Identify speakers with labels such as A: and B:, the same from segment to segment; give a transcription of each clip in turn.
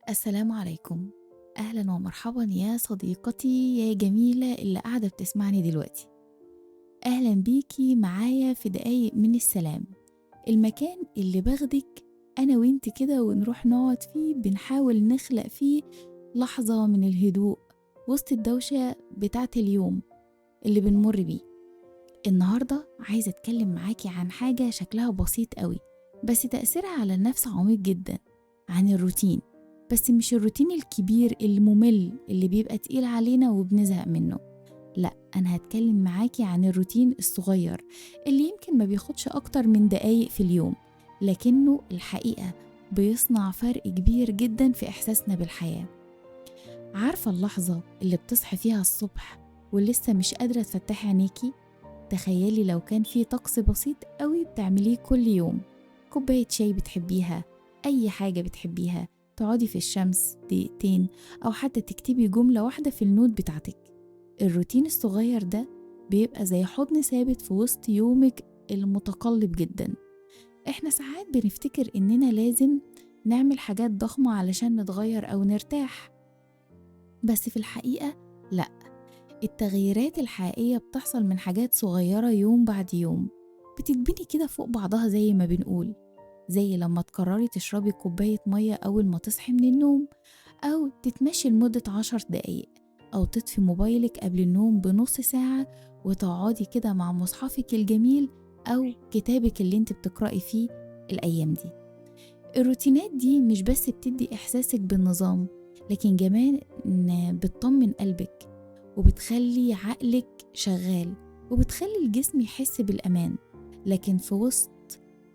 A: السلام عليكم. أهلا ومرحبا يا صديقتي يا جميلة اللي قاعدة بتسمعني دلوقتي. أهلا بيكي معايا في دقايق من السلام، المكان اللي باخدك أنا وإنت كده ونروح نقعد فيه، بنحاول نخلق فيه لحظة من الهدوء وسط الدوشة بتاعت اليوم اللي بنمر بيه. النهاردة عايزة أتكلم معاكي عن حاجة شكلها بسيط قوي، بس تأثيرها على النفس عميق جدا، عن الروتين. بس مش الروتين الكبير الممل اللي بيبقى تقيل علينا وبنزهق منه، لا، أنا هتكلم معاكي عن الروتين الصغير اللي يمكن ما بياخدش أكتر من دقايق في اليوم، لكنه الحقيقة بيصنع فرق كبير جدا في إحساسنا بالحياة. عارفة اللحظة اللي بتصحي فيها الصبح ولسه مش قادرة تفتحي عينيكي؟ تخيلي لو كان في طقس بسيط قوي بتعمليه كل يوم، كوباية شاي بتحبيها، أي حاجة بتحبيها، تقعدي في الشمس دقيقتين، أو حتى تكتبي جملة واحدة في النوت بتاعتك. الروتين الصغير ده بيبقى زي حضن ثابت في وسط يومك المتقلب جدا. احنا ساعات بنفتكر إننا لازم نعمل حاجات ضخمة علشان نتغير أو نرتاح، بس في الحقيقة لأ، التغييرات الحقيقية بتحصل من حاجات صغيرة يوم بعد يوم، بتتبني كده فوق بعضها زي ما بنقول. زي لما تقرري تشربي كوباية مية أول ما تصحي من النوم، أو تتمشي لمدة 10 دقايق، أو تطفي موبايلك قبل النوم بنص ساعة وتقعدي كده مع مصحفك الجميل أو كتابك اللي انت بتقرأي فيه الأيام دي. الروتينات دي مش بس بتدي إحساسك بالنظام، لكن كمان بتطمن قلبك، وبتخلي عقلك شغال، وبتخلي الجسم يحس بالأمان. لكن في وسط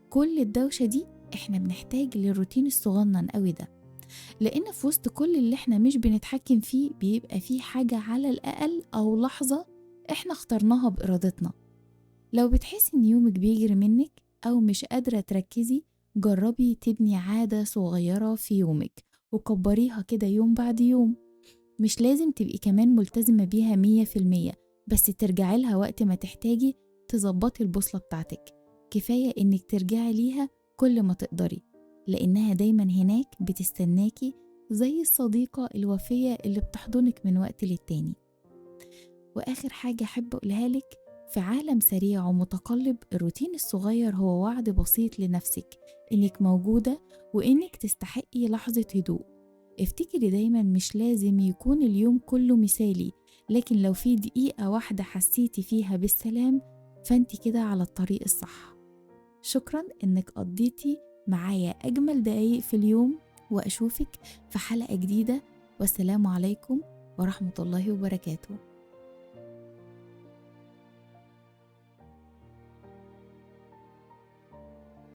A: كل الدوشة دي احنا بنحتاج للروتين الصغنن قوي ده، لأن في وسط كل اللي احنا مش بنتحكم فيه بيبقى فيه حاجة على الأقل أو لحظة احنا اخترناها بإرادتنا. لو بتحسي ان يومك بيجري منك أو مش قادرة تركزي، جربي تبني عادة صغيرة في يومك وكبريها كده يوم بعد يوم. مش لازم تبقي كمان ملتزمة بيها 100%، بس ترجعي لها وقت ما تحتاجي تظبطي البوصلة بتاعتك. كفاية انك ترجعي ليها كل ما تقدري، لانها دايما هناك بتستناكي، زي الصديقة الوفية اللي بتحضنك من وقت للتاني. واخر حاجة احب اقولها لك، في عالم سريع ومتقلب الروتين الصغير هو وعد بسيط لنفسك انك موجودة وانك تستحقي لحظة هدوء. افتكري دايما مش لازم يكون اليوم كله مثالي، لكن لو في دقيقة واحدة حسيتي فيها بالسلام فانت كده على الطريق الصح. شكرا انك قضيتي معايا اجمل دقايق في اليوم، واشوفك في حلقة جديدة، والسلام عليكم ورحمة الله وبركاته.